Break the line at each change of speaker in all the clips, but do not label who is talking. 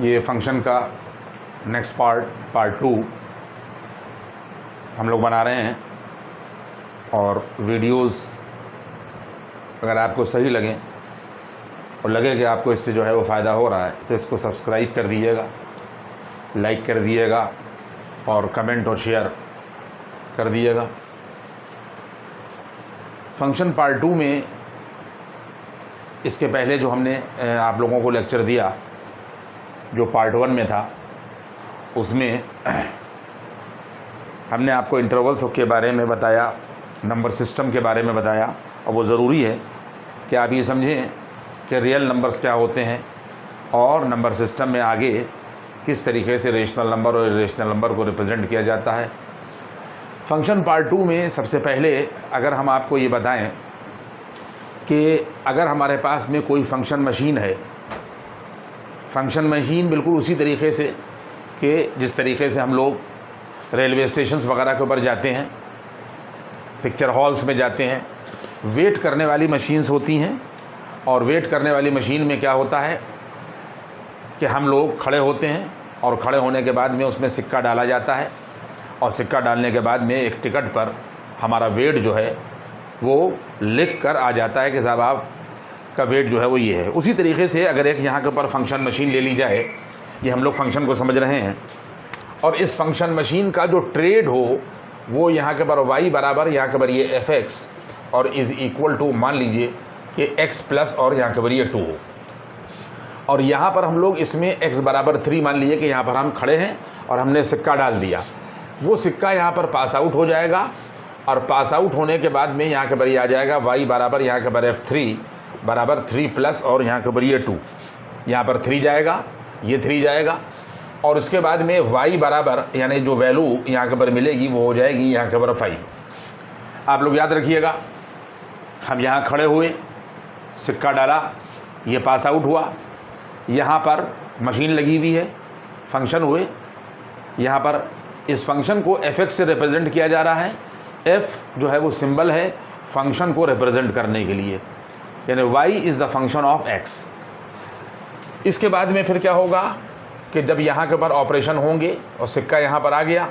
ये फंक्शन का next part 2 हम लोग बना रहे हैं। और वीडियोस अगर आपको सही लगें और लगे कि आपको इससे जो है वो फ़ायदा हो रहा है तो इसको सब्सक्राइब कर दीजिएगा, लाइक कर दिएगा और कमेंट और शेयर कर दिएगा। फंक्शन पार्ट 2 में इसके पहले जो हमने आप लोगों को लेक्चर दिया जो पार्ट 1 में था, उसमें हमने आपको इंटरवल्स के बारे में बताया, नंबर सिस्टम के बारे में बताया। और वो ज़रूरी है कि आप ये समझें कि रियल नंबर्स क्या होते हैं और नंबर सिस्टम में आगे किस तरीके से रेशनल नंबर और इरेशनल नंबर को रिप्रेजेंट किया जाता है। फंक्शन पार्ट 2 में सबसे पहले अगर हम आपको ये बताएं कि अगर हमारे पास में कोई फंक्शन मशीन है, फंक्शन मशीन बिल्कुल उसी तरीके से कि जिस तरीके से हम लोग रेलवे स्टेशंस वगैरह के ऊपर जाते हैं, पिक्चर हॉल्स में जाते हैं, वेट करने वाली मशीन्स होती हैं। और वेट करने वाली मशीन में क्या होता है कि हम लोग खड़े होते हैं और खड़े होने के बाद में उसमें सिक्का डाला जाता है और सिक्का डालने के बाद में एक टिकट पर हमारा वेट जो है वो लिख कर आ जाता है कि साहब आपका वेट जो है वो ये है। उसी तरीके से अगर एक यहाँ के ऊपर फंक्शन मशीन ले ली जाए, ये हम लोग फंक्शन को समझ रहे हैं, और इस फंक्शन मशीन का जो ट्रेड हो वो यहाँ के पर y बराबर यहाँ के पर ये fx और इज़ इक्वल टू मान लीजिए कि x प्लस और यहाँ के पर ये 2 हो। और यहाँ पर हम लोग इसमें x बराबर 3 मान लीजिए कि यहाँ पर हम खड़े हैं और हमने सिक्का डाल दिया। वो सिक्का यहाँ पर पास आउट हो जाएगा और पास आउट होने के बाद में यहाँ के पर ये आ जाएगा y बराबर यहाँ के पर f3 बराबर 3 प्लस और यहाँ के पर ये 2। यहाँ पर 3 जाएगा, ये 3 जाएगा और उसके बाद में y बराबर यानी जो वैल्यू यहाँ के पर मिलेगी वो हो जाएगी यहाँ के पर 5। आप लोग याद रखिएगा, हम यहाँ खड़े हुए, सिक्का डाला, ये पास आउट हुआ, यहाँ पर मशीन लगी हुई है, फंक्शन हुए, यहाँ पर इस फंक्शन को fx से रिप्रेजेंट किया जा रहा है। f जो है वो सिंबल है फंक्शन को रिप्रेजेंट करने के लिए, यानी y is the function of x। इसके बाद में फिर क्या होगा कि जब यहाँ के ऊपर ऑपरेशन होंगे और सिक्का यहाँ पर आ गया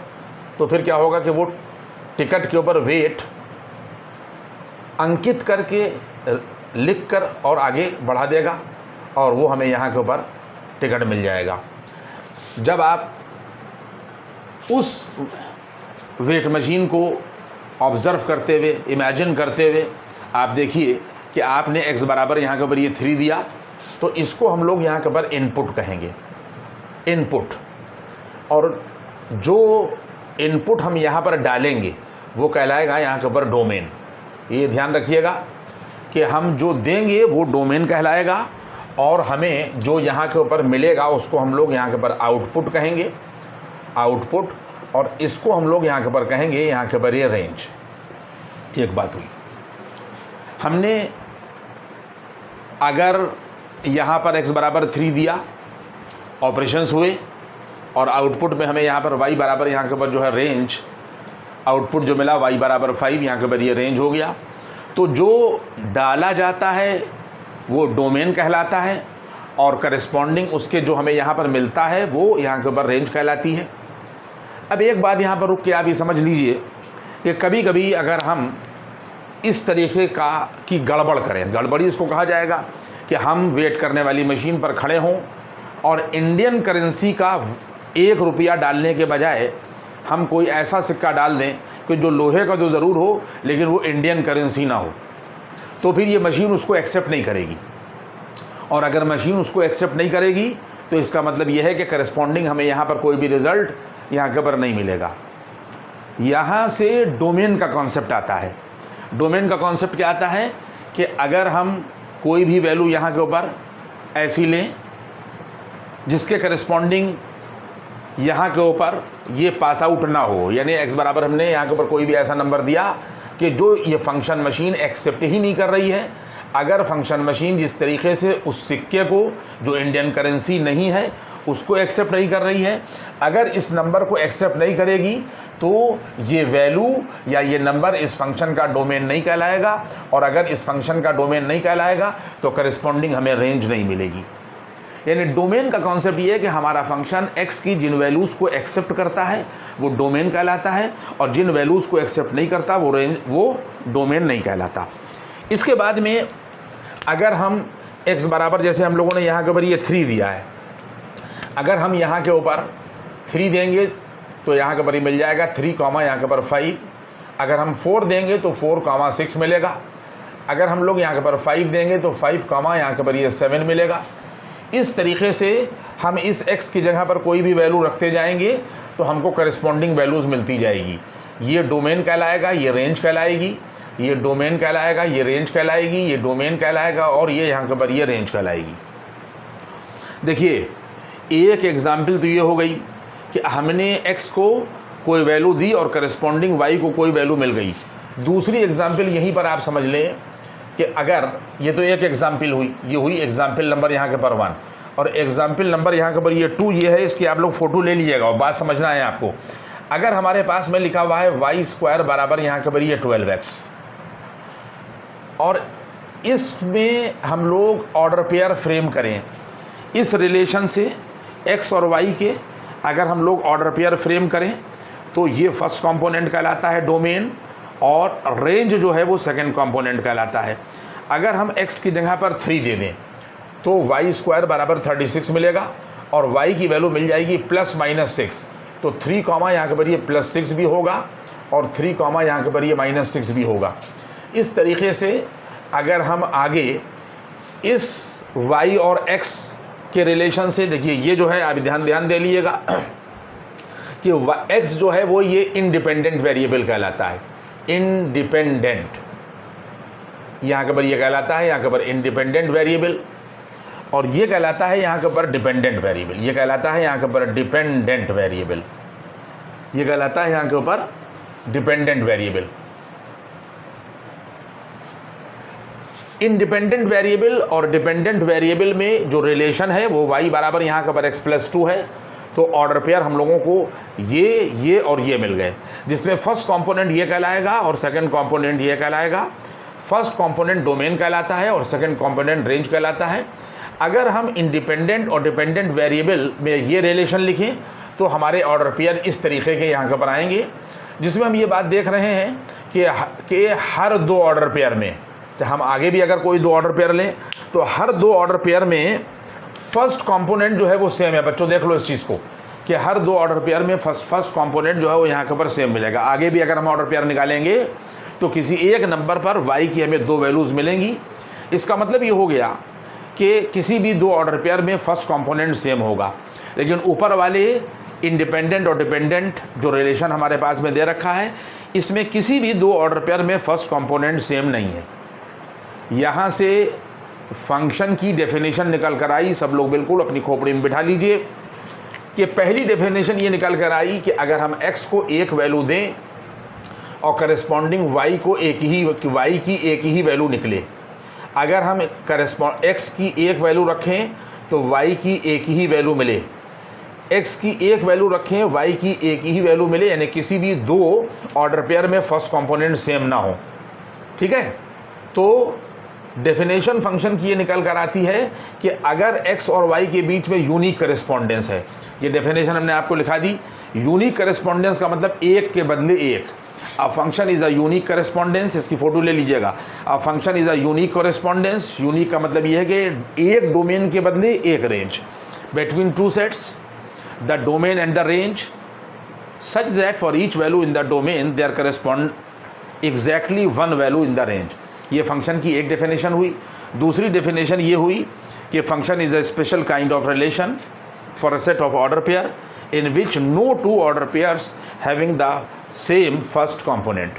तो फिर क्या होगा कि वो टिकट के ऊपर वेट अंकित करके लिख कर और आगे बढ़ा देगा और वो हमें यहाँ के ऊपर टिकट मिल जाएगा। जब आप उस वेट मशीन को ऑब्ज़र्व करते हुए, इमेजिन करते हुए आप देखिए कि आपने x बराबर यहाँ के ऊपर ये 3 दिया, तो इसको हम लोग यहाँ के ऊपर इनपुट कहेंगे, इनपुट। और जो इनपुट हम यहाँ पर डालेंगे वो कहलाएगा यहाँ के ऊपर डोमेन। ये ध्यान रखिएगा कि हम जो देंगे वो डोमेन कहलाएगा और हमें जो यहाँ के ऊपर मिलेगा उसको हम लोग यहाँ के ऊपर आउटपुट कहेंगे, आउटपुट। और इसको हम लोग यहाँ के ऊपर कहेंगे यहाँ के ऊपर ये रेंज। एक बात हुई, हमने अगर यहाँ पर x बराबर 3 दिया, ऑपरेशंस हुए और आउटपुट में हमें यहाँ पर y बराबर यहाँ के ऊपर जो है रेंज, आउटपुट जो मिला y बराबर 5 यहाँ के ऊपर ये रेंज हो गया। तो जो डाला जाता है वो डोमेन कहलाता है और करस्पॉन्डिंग उसके जो हमें यहाँ पर मिलता है वो यहाँ के ऊपर रेंज कहलाती है। अब एक बात यहाँ पर रुक के आप ये समझ लीजिए कि कभी कभी अगर हम इस तरीके की गड़बड़ करें, गड़बड़ी इसको कहा जाएगा कि हम वेट करने वाली मशीन पर खड़े हों और इंडियन करेंसी का 1 रुपया डालने के बजाय हम कोई ऐसा सिक्का डाल दें कि जो लोहे का तो ज़रूर हो लेकिन वो इंडियन करेंसी ना हो, तो फिर ये मशीन उसको एक्सेप्ट नहीं करेगी। और अगर मशीन उसको एक्सेप्ट नहीं करेगी तो इसका मतलब यह है कि करस्पॉन्डिंग हमें यहाँ पर कोई भी रिज़ल्ट यहाँ के ऊपर नहीं मिलेगा। यहाँ से डोमेन का कॉन्सेप्ट आता है। डोमेन का कॉन्सेप्ट क्या आता है कि अगर हम कोई भी वैल्यू यहाँ के ऊपर ऐसी लें जिसके करस्पॉन्डिंग यहाँ के ऊपर ये पास आउट ना हो, यानी x बराबर हमने यहाँ के ऊपर कोई भी ऐसा नंबर दिया कि जो ये फंक्शन मशीन एक्सेप्ट ही नहीं कर रही है। अगर फंक्शन मशीन जिस तरीके से उस सिक्के को जो इंडियन करेंसी नहीं है उसको एक्सेप्ट नहीं कर रही है, अगर इस नंबर को एक्सेप्ट नहीं करेगी तो ये वैल्यू या ये नंबर इस फंक्शन का डोमेन नहीं कहलाएगा। और अगर इस फंक्शन का डोमेन नहीं कहलाएगा तो करस्पॉन्डिंग हमें रेंज नहीं मिलेगी। यानी डोमेन का कॉन्सेप्ट ये है कि हमारा फंक्शन x की जिन वैल्यूज़ को एक्सेप्ट करता है वो डोमेन कहलाता है, और जिन वैल्यूज़ को एक्सेप्ट नहीं करता वो डोमेन नहीं कहलाता। इसके बाद में अगर हम x बराबर, जैसे हम लोगों ने यहाँ के ऊपर ये 3 दिया है, अगर हम यहाँ के ऊपर 3 देंगे तो यहाँ के ऊपर मिल जाएगा 3, यहाँ के ऊपर 5। अगर हम 4 देंगे तो 4, 6 मिलेगा। अगर हम लोग यहाँ के ऊपर 5 देंगे तो 5, यहाँ के ऊपर ये 7 मिलेगा। इस तरीके से हम इस x की जगह पर कोई भी वैल्यू रखते जाएंगे तो हमको करस्पॉन्डिंग वैल्यूज़ मिलती जाएगी। ये डोमेन कहलाएगा, ये रेंज कहलाएगी, ये डोमेन कहलाएगा, ये रेंज कहलाएगी, ये डोमेन कहलाएगा, और ये यहाँ के ऊपर ये रेंज कहलाएगी। देखिए, एक एग्जाम्पल तो ये हो गई कि हमने x को कोई वैल्यू दी और करस्पॉन्डिंग y को कोई वैल्यू मिल गई। दूसरी एग्जाम्पल यहीं पर आप समझ लें कि अगर ये तो एक एग्जाम्पल हुई, ये हुई एग्जाम्पल नंबर यहाँ के पर 1, और एग्जाम्पल नंबर यहाँ के पर ये 2 ये है। इसकी आप लोग फ़ोटो ले लीजिएगा और बात समझना है आपको। अगर हमारे पास में लिखा हुआ है y² बराबर यहाँ के पर ये 12x, और इसमें हम लोग ऑर्डर पेयर फ्रेम करें, इस रिलेशन से x और y के अगर हम लोग ऑर्डर पेयर फ्रेम करें तो ये फर्स्ट कंपोनेंट कहलाता है डोमेन, और रेंज जो है वो सेकंड कंपोनेंट कहलाता है। अगर हम x की जगह पर 3 दे दें तो y² बराबर 36 मिलेगा, और y की वैल्यू मिल जाएगी ±6। तो 3, यहाँ के पर ये +6 भी होगा, और 3, यहाँ के पर ये -6 भी होगा। इस तरीके से अगर हम आगे इस y और x के रिलेशन से, देखिए ये जो है आप ध्यान दे लीजिएगा कि x जो है वो ये इंडिपेंडेंट वेरिएबल कहलाता है। इंडिपेंडेंट यहाँ के पर ये कहलाता है, यहाँ के पर इंडिपेंडेंट वेरिएबल, और ये कहलाता है यहाँ के ऊपर डिपेंडेंट वेरिएबल। ये कहलाता है यहाँ के ऊपर डिपेंडेंट वेरिएबल, ये कहलाता है यहाँ के ऊपर डिपेंडेंट वेरिएबल। इंडिपेंडेंट वेरिएबल और डिपेंडेंट वेरिएबल में जो रिलेशन है वो y बराबर यहाँ के ऊपर x+2 है। तो ऑर्डर पेयर हम लोगों को ये और ये मिल गए, जिसमें फर्स्ट कंपोनेंट ये कहलाएगा और सेकंड कंपोनेंट ये कहलाएगा। फर्स्ट कंपोनेंट डोमेन कहलाता है और सेकंड कंपोनेंट रेंज कहलाता है। अगर हम इंडिपेंडेंट और डिपेंडेंट वेरिएबल में ये रिलेशन लिखें तो हमारे ऑर्डर पेयर इस तरीके के यहाँ पर आएंगे, जिसमें हम ये बात देख रहे हैं कि हर 2 ऑर्डर पेयर में, हम आगे भी अगर कोई 2 ऑर्डर पेयर लें तो हर 2 ऑर्डर पेयर में फर्स्ट कंपोनेंट जो है वो सेम है। बच्चों देख लो इस चीज़ को कि हर 2 ऑर्डर पेयर में फर्स्ट कंपोनेंट जो है वो यहाँ के ऊपर सेम मिलेगा। आगे भी अगर हम ऑर्डर पेयर निकालेंगे तो किसी एक नंबर पर y की हमें 2 वैल्यूज़ मिलेंगी। इसका मतलब ये हो गया कि किसी भी 2 ऑर्डर पेयर में फर्स्ट कंपोनेंट सेम होगा, लेकिन ऊपर वाले इंडिपेंडेंट और डिपेंडेंट जो रिलेशन हमारे पास में दे रखा है, इसमें किसी भी 2 ऑर्डर पेयर में फर्स्ट कंपोनेंट सेम नहीं है। यहाँ से फंक्शन की डेफिनेशन निकल कर आई, सब लोग बिल्कुल अपनी खोपड़ी में बिठा लीजिए कि पहली डेफिनेशन ये निकल कर आई कि अगर हम x को एक वैल्यू दें और करस्पॉन्डिंग y को y की एक ही वैल्यू निकले। अगर हम x की एक वैल्यू रखें तो y की एक ही वैल्यू मिले, x की एक वैल्यू रखें y की एक ही वैल्यू मिले, यानी किसी भी 2 ऑर्डर पेयर में फर्स्ट कंपोनेंट सेम ना हो। ठीक है, तो डेफिनेशन फंक्शन की ये निकल कर आती है कि अगर x और y के बीच में यूनिक करस्पॉन्डेंस है, ये डेफिनेशन हमने आपको लिखा दी। यूनिक करस्पॉन्डेंस का मतलब एक के बदले एक। A function is a unique correspondence, इसकी फ़ोटो ले लीजिएगा। A function is a unique correspondence, unique का मतलब ये है कि एक डोमेन के बदले एक range, between 2 sets the domain and the range such that for each value in the domain there correspond exactly 1 value in the range. ये फंक्शन की एक डेफिनेशन हुई। दूसरी डेफिनेशन ये हुई कि function is a special kind of relation for a set of order pair in which no 2 order pairs having the same first component.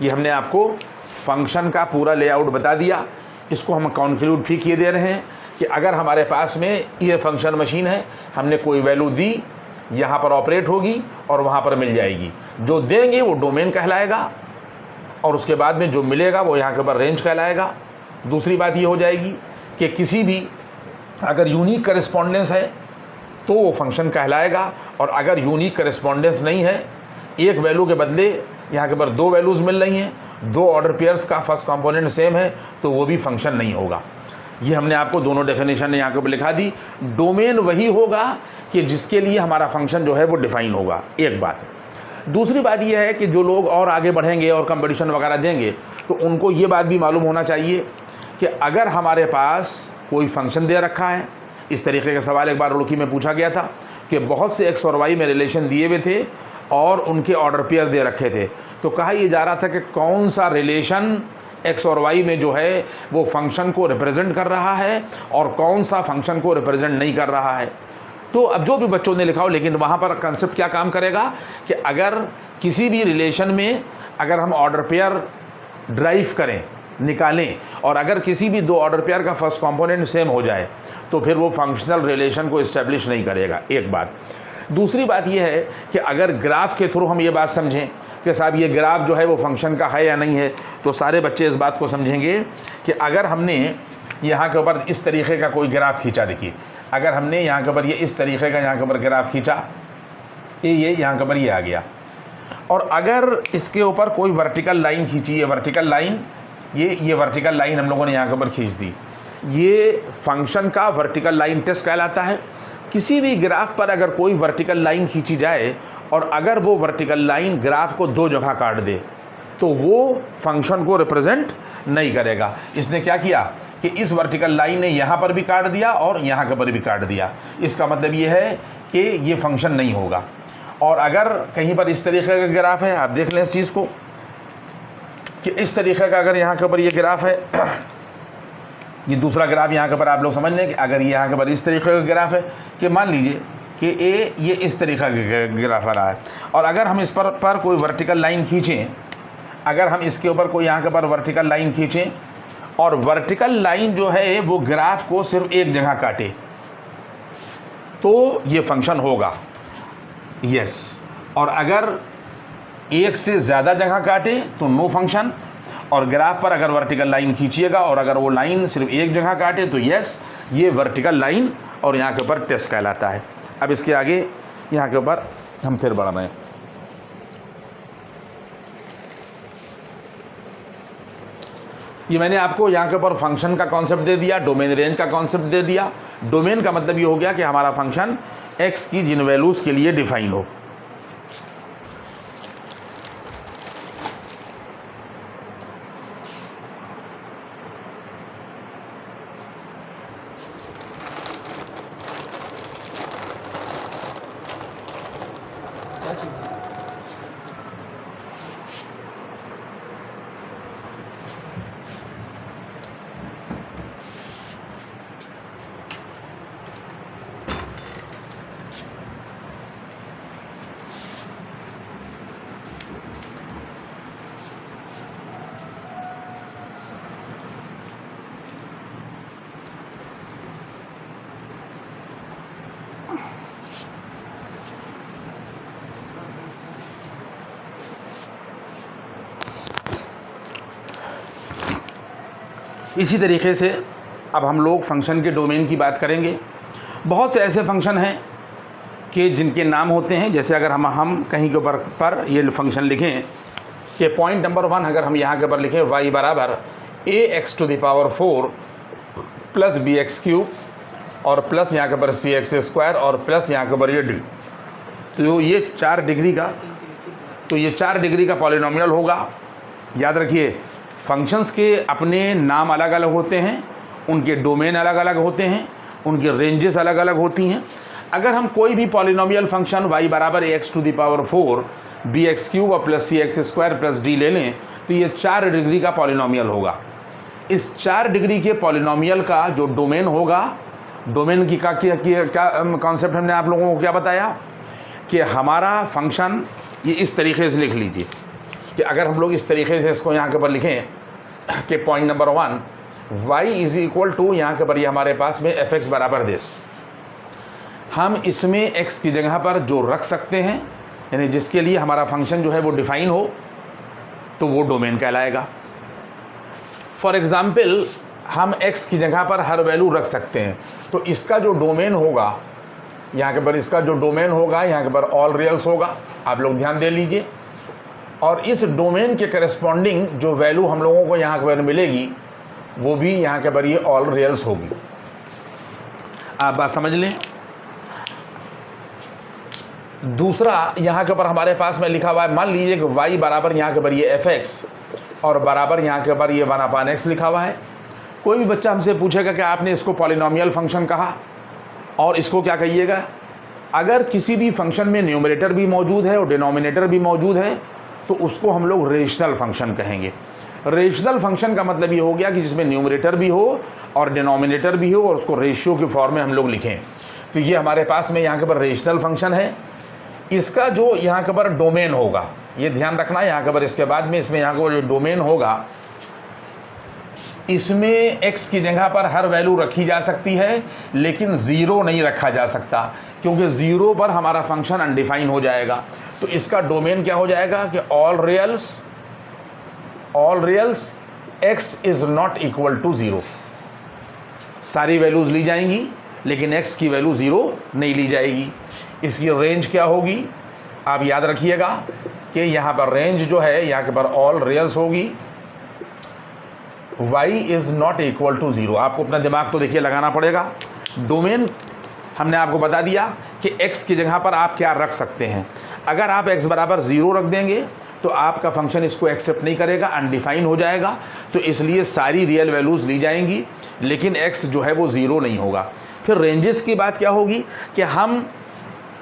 ये हमने आपको फंक्शन का पूरा लेआउट बता दिया। इसको हम कंक्लूड भी किए दे रहे हैं कि अगर हमारे पास में ये फंक्शन मशीन है, हमने कोई वैल्यू दी, यहाँ पर ऑपरेट होगी और वहाँ पर मिल जाएगी। जो देंगे वो डोमेन कहलाएगा और उसके बाद में जो मिलेगा वो यहाँ के ऊपर रेंज कहलाएगा। दूसरी बात ये हो जाएगी कि किसी भी अगर यूनिक करस्पॉन्डेंस है तो वो फंक्शन कहलाएगा, और अगर यूनिक करस्पॉन्डेंस नहीं है, एक वैल्यू के बदले यहाँ के ऊपर 2 वैल्यूज़ मिल रही हैं, 2 ऑर्डर पेयर्स का फर्स्ट कंपोनेंट सेम है, तो वो भी फंक्शन नहीं होगा। ये हमने आपको दोनों डेफिनेशन यहाँ के ऊपर लिखा दी। डोमेन वही होगा कि जिसके लिए हमारा फंक्शन जो है वो डिफाइन होगा, एक बात। दूसरी बात यह है कि जो लोग और आगे बढ़ेंगे और कंपटीशन वगैरह देंगे तो उनको ये बात भी मालूम होना चाहिए कि अगर हमारे पास कोई फंक्शन दे रखा है, इस तरीके का सवाल एक बार रुड़की में पूछा गया था कि बहुत से एक्स और वाई में रिलेशन दिए हुए थे और उनके ऑर्डर पेयर दे रखे थे, तो कहा यह जा रहा था कि कौन सा रिलेशन एक्स और वाई में जो है वो फंक्शन को रिप्रेजेंट कर रहा है और कौन सा फंक्शन को रिप्रेजेंट नहीं कर रहा है। तो अब जो भी बच्चों ने लिखा हो, लेकिन वहाँ पर कंसेप्ट क्या काम करेगा कि अगर किसी भी रिलेशन में अगर हम ऑर्डर पेयर ड्राइव करें, निकालें, और अगर किसी भी दो ऑर्डर पेयर का फर्स्ट कंपोनेंट सेम हो जाए तो फिर वो फंक्शनल रिलेशन को इस्टेब्लिश नहीं करेगा, एक बात। दूसरी बात यह है कि अगर ग्राफ के थ्रू हम ये बात समझें कि साहब ये ग्राफ जो है वो फंक्शन का है या नहीं है, तो सारे बच्चे इस बात को समझेंगे कि अगर हमने यहाँ के ऊपर इस तरीके का कोई ग्राफ खींचा, देखिए अगर हमने यहाँ के ऊपर ये इस तरीके का यहाँ के ऊपर ग्राफ खींचा, ये यहाँ के ऊपर ये आ गया, और अगर इसके ऊपर कोई वर्टिकल लाइन खींची, ये वर्टिकल लाइन, ये वर्टिकल लाइन हम लोगों ने यहाँ के ऊपर खींच दी, ये फंक्शन का वर्टिकल लाइन टेस्ट कहलाता है। किसी भी ग्राफ पर अगर कोई वर्टिकल लाइन खींची जाए और अगर वो वर्टिकल लाइन ग्राफ को दो जगह काट दे तो वो फंक्शन को रिप्रेजेंट नहीं करेगा। इसने क्या किया कि इस वर्टिकल लाइन ने यहाँ पर भी काट दिया और यहाँ के पर भी काट दिया, इसका मतलब ये है कि ये फंक्शन नहीं होगा। और अगर कहीं पर इस तरीके का ग्राफ है, आप देख लें इस चीज़ को कि इस तरीके का अगर यहाँ के ऊपर ये ग्राफ है, ये दूसरा ग्राफ यहाँ के ऊपर आप लोग समझ लें कि अगर ये यहाँ के ऊपर इस तरीके का ग्राफ है कि मान लीजिए कि ये इस तरीके का ग्राफ आ रहा है, और अगर हम इस पर कोई वर्टिकल लाइन खींचें, अगर हम इसके ऊपर कोई यहाँ के ऊपर वर्टिकल लाइन खींचें और वर्टिकल लाइन जो है वो ग्राफ को सिर्फ एक जगह काटे तो ये फंक्शन होगा, यस। और अगर एक से ज़्यादा जगह काटे तो नो फंक्शन, और ग्राफ पर अगर वर्टिकल लाइन खींचिएगा और अगर वो लाइन सिर्फ एक जगह काटे तो यस, ये वर्टिकल लाइन और यहाँ के ऊपर टेस्ट कहलाता है। अब इसके आगे यहाँ के ऊपर हम फिर बढ़ रहे हैं। ये मैंने आपको यहाँ के ऊपर फंक्शन का कॉन्सेप्ट दे दिया, डोमेन रेंज का कॉन्सेप्ट दे दिया। डोमेन का मतलब ये हो गया कि हमारा फंक्शन एक्स की जिन वैल्यूज़ के लिए डिफाइन हो। इसी तरीके से अब हम लोग फंक्शन के डोमेन की बात करेंगे। बहुत से ऐसे फंक्शन हैं कि जिनके नाम होते हैं, जैसे अगर हम कहीं के ऊपर पर ये फंक्शन लिखें कि पॉइंट नंबर 1 अगर हम यहाँ के ऊपर लिखें y बराबर ax⁴ प्लस bx³ और प्लस यहाँ के ऊपर cx² और प्लस यहाँ के ऊपर ये d, तो ये 4 डिग्री का पॉलिनोमियल होगा। याद रखिए फंक्शंस के अपने नाम अलग अलग होते हैं, उनके डोमेन अलग अलग होते हैं, उनकी रेंजेस अलग अलग होती हैं। अगर हम कोई भी पॉलिनोमियल फंक्शन y बराबर ax⁴ bx³ और प्लस cx² प्लस d ले लें तो ये 4 डिग्री का पॉलिनोमियल होगा। इस 4 डिग्री के पॉलिनोमियल का जो डोमेन होगा, डोमेन की क्या कॉन्सेप्ट हमने आप लोगों को क्या बताया कि हमारा फंक्शन ये इस तरीके से लिख लीजिए कि अगर हम लोग इस तरीके से इसको यहाँ के ऊपर लिखें कि point number 1 y is equal to यहाँ के ऊपर ये हमारे पास में f(x) बराबर दिस, हम इसमें x की जगह पर जो रख सकते हैं, यानी जिसके लिए हमारा फंक्शन जो है वो डिफ़ाइन हो, तो वो डोमेन कहलाएगा। फॉर एग्ज़ाम्पल हम x की जगह पर हर वैल्यू रख सकते हैं, तो इसका जो डोमेन होगा यहाँ के पर, इसका जो डोमेन होगा यहाँ के पर ऑल रियल्स होगा, आप लोग ध्यान दे लीजिए। और इस डोमेन के करस्पॉन्डिंग जो वैल्यू हम लोगों को यहाँ पर मिलेगी वो भी यहाँ के ऊपर ये ऑल रियल्स होगी। आप बात समझ लें। दूसरा यहाँ के ऊपर हमारे पास में लिखा हुआ है, मान लीजिए कि y बराबर यहाँ के ऊपर ये fx और बराबर यहाँ के ऊपर ये 1/x लिखा हुआ है। कोई भी बच्चा हमसे पूछेगा कि आपने इसको पॉलिनोमियल फंक्शन कहा और इसको क्या कहिएगा। अगर किसी भी फंक्शन में न्यूमरेटर भी मौजूद है और डिनोमिनेटर भी मौजूद है तो उसको हम लोग रेशनल फंक्शन कहेंगे। रेशनल फंक्शन का मतलब ये हो गया कि जिसमें न्यूमरेटर भी हो और डिनोमिनेटर भी हो और उसको रेशियो की फॉर्म में हम लोग लिखें। तो ये हमारे पास में यहाँ के ऊपर रेशनल फंक्शन है। इसका जो यहाँ के ऊपर डोमेन होगा, ये ध्यान रखना यहाँ के ऊपर, इसके बाद में इसमें यहाँ के ऊपर जो डोमेन होगा, इसमें x की जगह पर हर वैल्यू रखी जा सकती है लेकिन ज़ीरो नहीं रखा जा सकता, क्योंकि ज़ीरो पर हमारा फंक्शन अनडिफाइन हो जाएगा। तो इसका डोमेन क्या हो जाएगा कि all reals x is not equal to zero. सारी वैल्यूज़ ली जाएंगी लेकिन x की वैल्यू ज़ीरो नहीं ली जाएगी। इसकी रेंज क्या होगी, आप याद रखिएगा कि यहाँ पर रेंज जो है यहाँ के पर ऑल रियल्स होगी, y is not equal to zero. आपको अपना दिमाग तो देखिए लगाना पड़ेगा। डोमेन हमने आपको बता दिया कि x की जगह पर आप क्या रख सकते हैं। अगर आप x बराबर ज़ीरो रख देंगे तो आपका फंक्शन इसको एक्सेप्ट नहीं करेगा, अनडिफाइन हो जाएगा। तो इसलिए सारी रियल वैल्यूज़ ली जाएंगी लेकिन x जो है वो ज़ीरो नहीं होगा। फिर रेंजेस की बात क्या होगी कि हम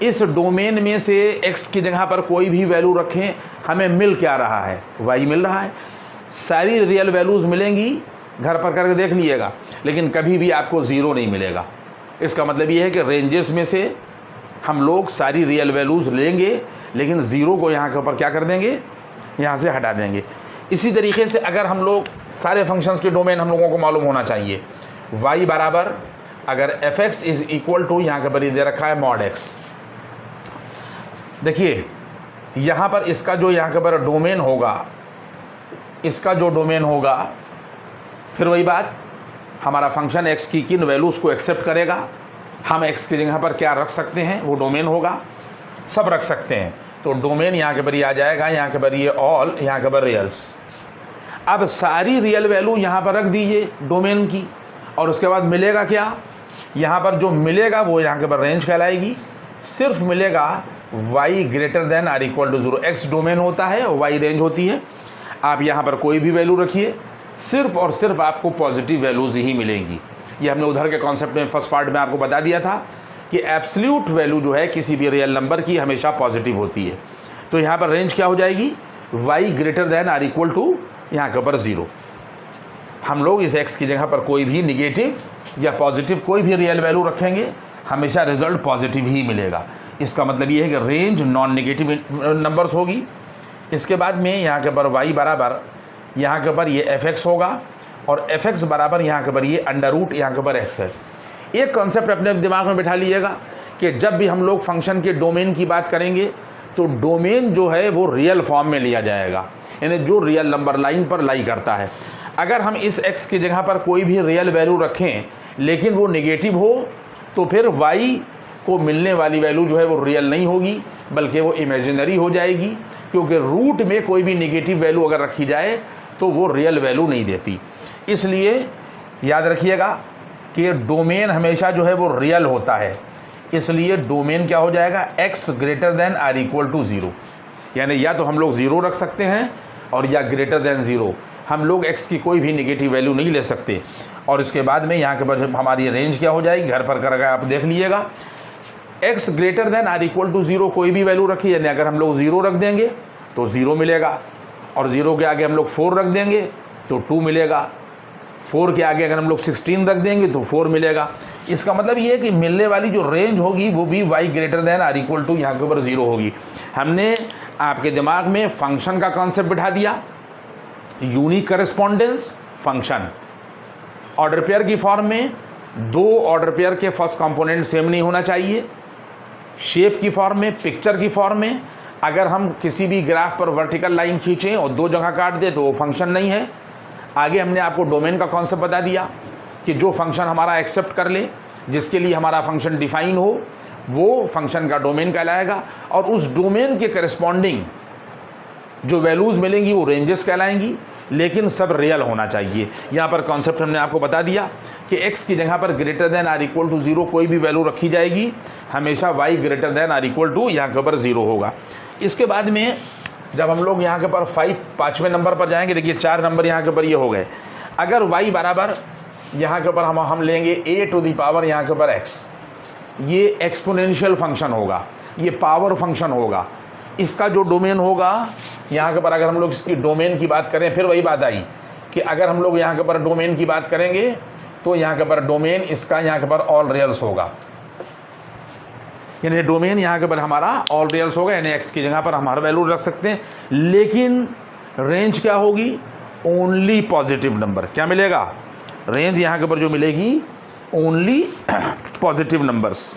इस डोमेन में से x की जगह पर कोई भी वैल्यू रखें, हमें मिल क्या रहा है, y मिल रहा है। सारी रियल वैल्यूज़ मिलेंगी, घर पर करके देख लीजिएगा, लेकिन कभी भी आपको ज़ीरो नहीं मिलेगा। इसका मतलब ये है कि रेंजेस में से हम लोग सारी रियल वैल्यूज़ लेंगे लेकिन ज़ीरो को यहाँ के ऊपर क्या कर देंगे, यहाँ से हटा देंगे। इसी तरीके से अगर हम लोग सारे फंक्शंस के डोमेन हम लोगों को मालूम होना चाहिए। y बराबर अगर fx इज़ इक्वल टू यहाँ के ऊपर दे रखा है मॉड x। देखिए यहाँ पर इसका जो यहाँ के ऊपर डोमेन होगा, इसका जो डोमेन होगा, फिर वही बात, हमारा फंक्शन x की किन वैल्यूज़ को एक्सेप्ट करेगा, हम x की जगह पर क्या रख सकते हैं, वो डोमेन होगा, सब रख सकते हैं। तो डोमेन यहाँ के पर आ जाएगा, यहाँ के पर ये ऑल, यहाँ के पर रियल्स। अब सारी रियल वैल्यू यहाँ पर रख दीजिए डोमेन की, और उसके बाद मिलेगा क्या, यहाँ पर जो मिलेगा वो यहाँ के पर रेंज कहलाएगी। सिर्फ मिलेगा y greater than or equal to zero. x domain होता है और y रेंज होती है। आप यहाँ पर कोई भी वैल्यू रखिए, सिर्फ और सिर्फ आपको पॉजिटिव वैल्यूज़ ही मिलेंगी। ये हमने उधर के कॉन्सेप्ट में फर्स्ट पार्ट में आपको बता दिया था कि एब्सोल्यूट वैल्यू जो है किसी भी रियल नंबर की हमेशा पॉजिटिव होती है। तो यहाँ पर रेंज क्या हो जाएगी, y greater than or equal to यहाँ के ऊपर ज़ीरो। हम लोग इस x की जगह पर कोई भी निगेटिव या पॉजिटिव कोई भी रियल वैल्यू रखेंगे, हमेशा रिजल्ट पॉजिटिव ही मिलेगा। इसका मतलब ये है कि रेंज नॉन नेगेटिव नंबर्स होगी। इसके बाद में यहाँ के ऊपर y बराबर यहाँ के ऊपर ये fx होगा और fx बराबर यहाँ के ऊपर ये अंडर रूट यहाँ के ऊपर x है। एक कॉन्सेप्ट अपने दिमाग में बिठा लीजिएगा कि जब भी हम लोग फंक्शन के डोमेन की बात करेंगे तो डोमेन जो है वो रियल फॉर्म में लिया जाएगा, यानी जो रियल नंबर लाइन पर लाई करता है। अगर हम इस x की जगह पर कोई भी रियल वैल्यू रखें लेकिन वो नेगेटिव हो तो फिर y को मिलने वाली वैल्यू जो है वो रियल नहीं होगी बल्कि वो इमेजिनरी हो जाएगी, क्योंकि रूट में कोई भी नेगेटिव वैल्यू अगर रखी जाए तो वो रियल वैल्यू नहीं देती। इसलिए याद रखिएगा कि डोमेन हमेशा जो है वो रियल होता है। इसलिए डोमेन क्या हो जाएगा, x greater than or equal to zero, यानी या तो हम लोग ज़ीरो रख सकते हैं और या ग्रेटर देन ज़ीरो। हम लोग x की कोई भी नेगेटिव वैल्यू नहीं ले सकते। और इसके बाद में यहाँ के बाद हमारी रेंज क्या हो जाएगी, घर पर कर आप देख लीजिएगा, x greater than or equal to zero कोई भी वैल्यू रखी, यानी अगर हम लोग ज़ीरो रख देंगे तो ज़ीरो मिलेगा, और ज़ीरो के आगे हम लोग 4 रख देंगे तो 2 मिलेगा, 4 के आगे अगर हम लोग 16 रख देंगे तो 4 मिलेगा। इसका मतलब ये है कि मिलने वाली जो रेंज होगी वो भी y greater than or equal to यहाँ के ऊपर ज़ीरो होगी। हमने आपके दिमाग में फंक्शन का कॉन्सेप्ट बिठा दिया, unique correspondence function. Order pair की फॉर्म में दो ऑर्डर पेयर के फर्स्ट कंपोनेंट सेम नहीं होना चाहिए। शेप की फॉर्म में, पिक्चर की फॉर्म में, अगर हम किसी भी ग्राफ पर वर्टिकल लाइन खींचें और दो जगह काट दे तो वो फंक्शन नहीं है। आगे हमने आपको डोमेन का कॉन्सेप्ट बता दिया कि जो फंक्शन हमारा एक्सेप्ट कर ले, जिसके लिए हमारा फंक्शन डिफाइन हो, वो फंक्शन का डोमेन कहलाएगा। और उस डोमेन के करस्पॉन्डिंग जो वैल्यूज़ मिलेंगी वो रेंजेस कहलाएंगी, लेकिन सब रियल होना चाहिए। यहाँ पर कॉन्सेप्ट हमने आपको बता दिया कि x की जगह पर greater than or equal to 0 कोई भी वैल्यू रखी जाएगी, हमेशा y greater than or equal to यहाँ के ऊपर 0 होगा। इसके बाद में जब हम लोग यहाँ के ऊपर 5वें नंबर पर जाएंगे, देखिए 4 नंबर यहाँ के ऊपर ये हो गए। अगर y बराबर यहाँ के ऊपर हम लेंगे a टू दी पावर यहाँ के ऊपर x, ये एक्सपोनेंशियल फंक्शन होगा, ये पावर फंक्शन होगा। इसका जो डोमेन होगा यहाँ के ऊपर, अगर हम लोग इसकी डोमेन की बात करें, फिर वही बात आई कि अगर हम लोग यहाँ के ऊपर डोमेन की बात करेंगे तो यहाँ के ऊपर डोमेन इसका यहाँ के ऊपर ऑल रियल्स होगा, यानी डोमेन यहाँ के ऊपर हमारा ऑल रियल्स होगा, यानी x की जगह पर हम हर वैल्यू रख सकते हैं। लेकिन रेंज क्या होगी? Only positive number. क्या मिलेगा? रेंज यहाँ के ऊपर जो मिलेगी ओनली पॉजिटिव नंबर्स।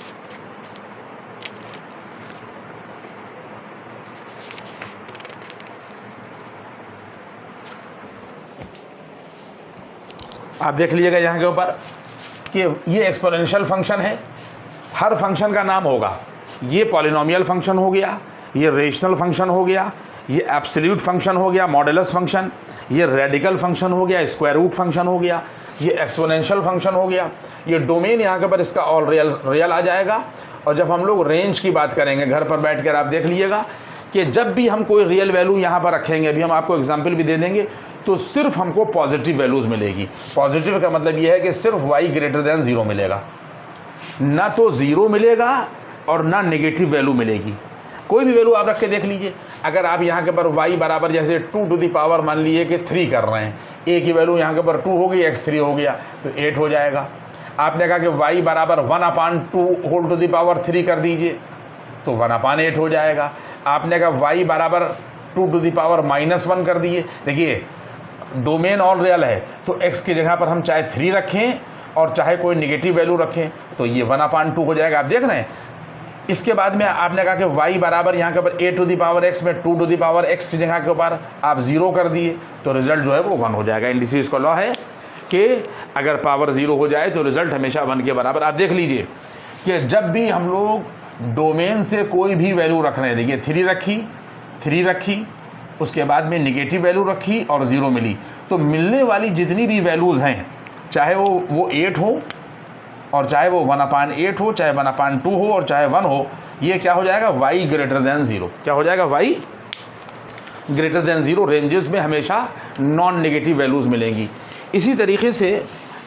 आप देख लीजिएगा यहाँ के ऊपर कि ये एक्सपोनेंशियल फंक्शन है, हर फंक्शन का नाम होगा। ये पॉलिनोमियल फंक्शन हो गया, ये रेशनल फंक्शन हो गया, ये एब्सोल्यूट फंक्शन हो गया, मॉडुलस फंक्शन, ये रेडिकल फंक्शन हो गया, स्क्वायर रूट फंक्शन हो गया, ये एक्सपोनेंशियल फंक्शन हो गया। ये डोमेन यहाँ के ऊपर इसका ऑल रियल आ जाएगा। और जब हम लोग रेंज की बात करेंगे, घर पर बैठ कर आप देख लीजिएगा कि जब भी हम कोई रियल वैल्यू यहाँ पर रखेंगे, अभी हम आपको एग्जाम्पल भी दे देंगे, तो सिर्फ हमको पॉजिटिव वैल्यूज़ मिलेगी। पॉजिटिव का मतलब ये है कि सिर्फ y ग्रेटर देन 0 मिलेगा, ना तो 0 मिलेगा और ना नेगेटिव वैल्यू मिलेगी। कोई भी वैल्यू आप रख के देख लीजिए। अगर आप यहाँ के पर y बराबर जैसे 2 टू दी पावर मान लीजिए कि 3 कर रहे हैं, a की वैल्यू यहाँ के पर 2 हो गई, x 3 हो गया तो 8 हो जाएगा। आपने कहा कि y बराबर 1/2 होल टू दी पावर 3 कर दीजिए तो 1/8 हो जाएगा। आपने कहा y बराबर 2 टू दी पावर -1 कर दिए, देखिए डोमेन ऑल रियल है तो x की जगह पर हम चाहे 3 रखें और चाहे कोई नेगेटिव वैल्यू रखें तो ये 1/2 हो जाएगा। आप देख रहे हैं। इसके बाद में आपने कहा कि y बराबर यहाँ के ऊपर a to the power x में 2 टू दी पावर x की जगह के ऊपर आप 0 कर दिए तो रिजल्ट जो है वो 1 हो जाएगा। इंडिसेस का लॉ है कि अगर पावर 0 हो जाए तो रिजल्ट हमेशा 1 के बराबर। आप देख लीजिए कि जब भी हम लोग डोमेन से कोई भी वैल्यू रख रहे हैं, देखिए 3 रखी, उसके बाद में निगेटिव वैल्यू रखी और 0 मिली, तो मिलने वाली जितनी भी वैल्यूज़ हैं, चाहे वो 8 हो और चाहे वो 1/8 हो, चाहे 1/2 हो और चाहे 1 हो, ये क्या हो जाएगा? y greater than 0। क्या हो जाएगा? y greater than 0। रेंजेस में हमेशा नॉन नेगेटिव वैल्यूज़ मिलेंगी। इसी तरीके से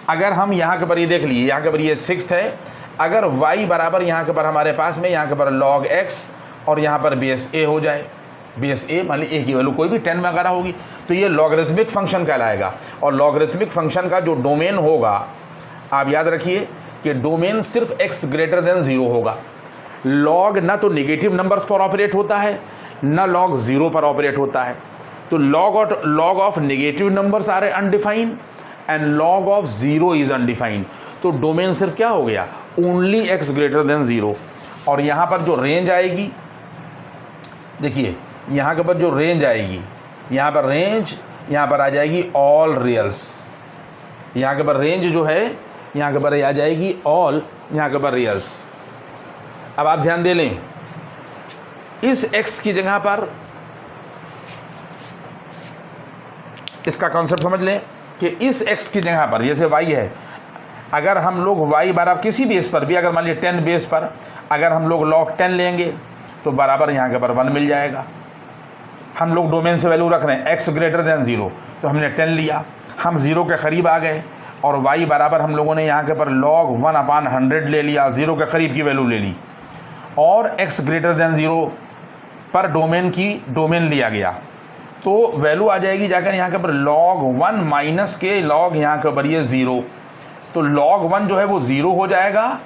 अगर हम यहाँ के पर ये देख लीजिए, यहाँ के पर ये 6 है, अगर y बराबर यहाँ के पर हमारे पास में यहाँ के पर log x और यहाँ पर बेस a हो जाए, बेस a मान ली a की वैल्यू कोई भी 10 वगैरह होगी तो ये लॉगरिथमिक फंक्शन कहलाएगा। और लॉगरिथमिक फंक्शन का जो डोमेन होगा, आप याद रखिए कि डोमेन सिर्फ x ग्रेटर देन 0 होगा। लॉग ना तो नेगेटिव नंबर्स पर ऑपरेट होता है, ना लॉग 0 पर ऑपरेट होता है। तो log of negative numbers are undefined and log of 0 is undefined. तो डोमेन सिर्फ क्या हो गया? Only x greater than 0। और यहाँ पर जो रेंज आएगी, देखिए यहाँ के ऊपर जो रेंज आएगी, यहाँ पर रेंज यहाँ पर आ जाएगी ऑल रियल्स। यहाँ के ऊपर रेंज जो है यहाँ के ऊपर आ जाएगी ऑल यहाँ के ऊपर रियल्स। अब आप ध्यान दे लें, इस x की जगह पर इसका कॉन्सेप्ट समझ लें कि इस x की जगह पर जैसे y है, अगर हम लोग y बराबर किसी बेस पर भी, अगर मान लीजिए 10 बेस पर अगर हम लोग log 10 लेंगे तो बराबर यहाँ के पर 1 मिल जाएगा। हम लोग डोमेन से वैल्यू रख रहे हैं x ग्रेटर देन 0 तो हमने 10 लिया, हम 0 के करीब आ गए और y बराबर हम लोगों ने यहाँ के पर log 1/100 ले लिया, 0 के करीब की वैल्यू ले ली। और x ग्रेटर देन 0 पर डोमेन लिया गया तो वैल्यू आ जाएगी जाकर यहाँ के पर log 1 माइनस के log यहाँ के ऊपर ये 0। तो log 1 जो है वो 0 हो जाएगा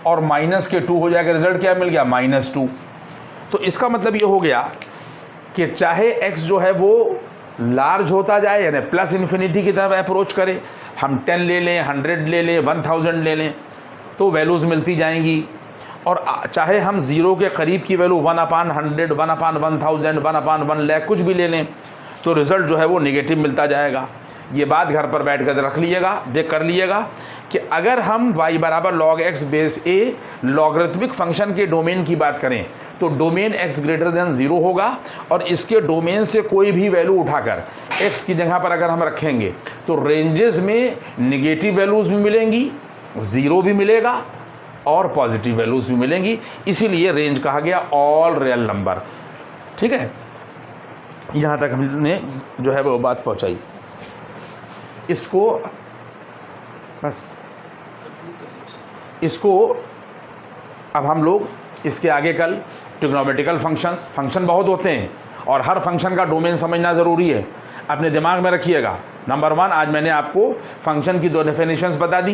और माइनस के 2 हो जाएगा। रिजल्ट क्या मिल गया? -2। तो इसका मतलब ये हो गया कि चाहे x जो है वो लार्ज होता जाए, यानी प्लस इन्फिनिटी की तरफ अप्रोच करे, हम 10 ले लें, 100 ले लें, 1000 ले लें तो वैल्यूज़ मिलती जाएंगी। और चाहे हम 0 के करीब की वैल्यू 1/100, 1/1000, 1/1 लाख कुछ भी ले लें तो रिज़ल्ट जो है वो नेगेटिव मिलता जाएगा। ये बात घर पर बैठ कर रख लीजिएगा, देख कर लीजिएगा कि अगर हम y बराबर log x base a logarithmic function के डोमेन की बात करें तो डोमेन x ग्रेटर देन 0 होगा और इसके डोमेन से कोई भी वैल्यू उठाकर x की जगह पर अगर हम रखेंगे तो रेंजेस में निगेटिव वैल्यूज़ भी मिलेंगी, 0 भी मिलेगा और पॉजिटिव वैल्यूज़ भी मिलेंगी, इसीलिए रेंज कहा गया ऑल रियल नंबर। ठीक है, यहाँ तक हमने जो है वो बात पहुँचाई। इसको बस इसको अब हम लोग इसके आगे कल ट्रिग्नोमेट्रिकल फंक्शन बहुत होते हैं और हर फंक्शन का डोमेन समझना ज़रूरी है, अपने दिमाग में रखिएगा। नंबर 1, आज मैंने आपको फंक्शन की 2 डेफिनेशंस बता दी।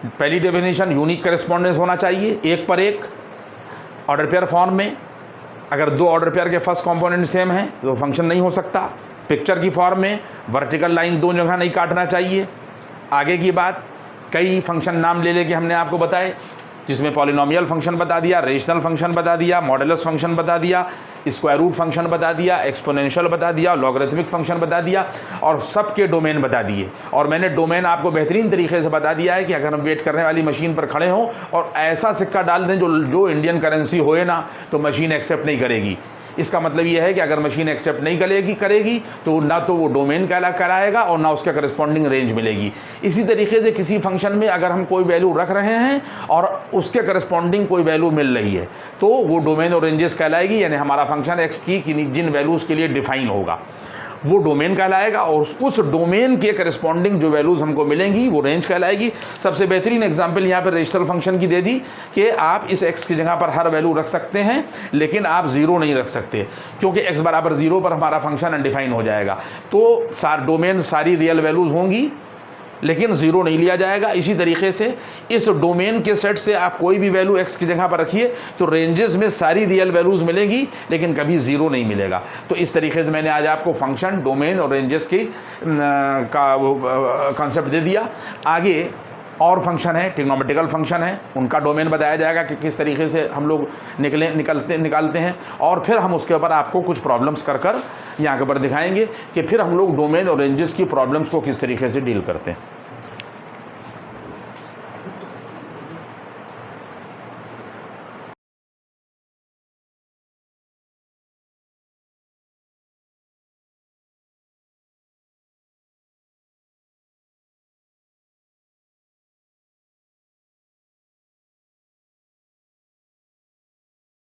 पहली डेफिनेशन यूनिक करेस्पॉन्डेंस होना चाहिए, एक पर एक ऑर्डर पेयर फॉर्म में। अगर 2 ऑर्डर पेयर के फर्स्ट कंपोनेंट सेम हैं तो फंक्शन नहीं हो सकता। पिक्चर की फॉर्म में वर्टिकल लाइन 2 जगह नहीं काटना चाहिए। आगे की बात, कई फंक्शन नाम ले लेके हमने आपको बताए, जिसमें पॉलिनोमियल फंक्शन बता दिया, रेशनल फंक्शन बता दिया, मॉडुलस फंक्शन बता दिया, स्क्वायर रूट फंक्शन बता दिया, एक्सपोनेंशियल बता दिया, लॉगरिथमिक फंक्शन बता दिया और सबके डोमेन बता दिए। और मैंने डोमेन आपको बेहतरीन तरीके से बता दिया है कि अगर हम वेट करने वाली मशीन पर खड़े हों और ऐसा सिक्का डाल दें जो इंडियन करेंसी होए ना, तो मशीन एक्सेप्ट नहीं करेगी। इसका मतलब यह है कि अगर मशीन एक्सेप्ट नहीं करेगी तो ना तो वो डोमेन कराएगा और ना उसका करस्पॉन्डिंग रेंज मिलेगी। इसी तरीके से किसी फंक्शन में अगर हम कोई वैल्यू रख रहे हैं और उसके करस्पॉन्डिंग कोई वैल्यू मिल रही है तो वो डोमेन और रेंजेस कहलाएगी, यानी हमारा फंक्शन एक्स की जिन वैल्यूज़ के लिए डिफाइन होगा वो डोमेन कहलाएगा और उस डोमेन के करस्पॉन्डिंग जो वैल्यूज़ हमको मिलेंगी वो रेंज कहलाएगी। सबसे बेहतरीन एग्जांपल यहाँ पर रेशनल फंक्शन की दे दी कि आप इस x की जगह पर हर वैल्यू रख सकते हैं लेकिन आप 0 नहीं रख सकते, क्योंकि x बराबर 0 पर हमारा फंक्शन अनडिफाइन हो जाएगा। तो डोमेन सारी रियल वैल्यूज़ होंगी लेकिन 0 नहीं लिया जाएगा। इसी तरीके से इस डोमेन के सेट से आप कोई भी वैल्यू x की जगह पर रखिए तो रेंजेस में सारी रियल वैल्यूज़ मिलेंगी लेकिन कभी 0 नहीं मिलेगा। तो इस तरीके से मैंने आज आपको फंक्शन, डोमेन और रेंजेस की का कॉन्सेप्ट दे दिया। आगे और फंक्शन है, ट्रिग्नोमेट्रिकल फंक्शन है, उनका डोमेन बताया जाएगा कि किस तरीके से हम लोग निकालते हैं और फिर हम उसके ऊपर आपको कुछ प्रॉब्लम्स कर यहाँ के ऊपर दिखाएंगे कि फिर हम लोग डोमेन और रेंजेस की प्रॉब्लम्स को किस तरीके से डील करते हैं।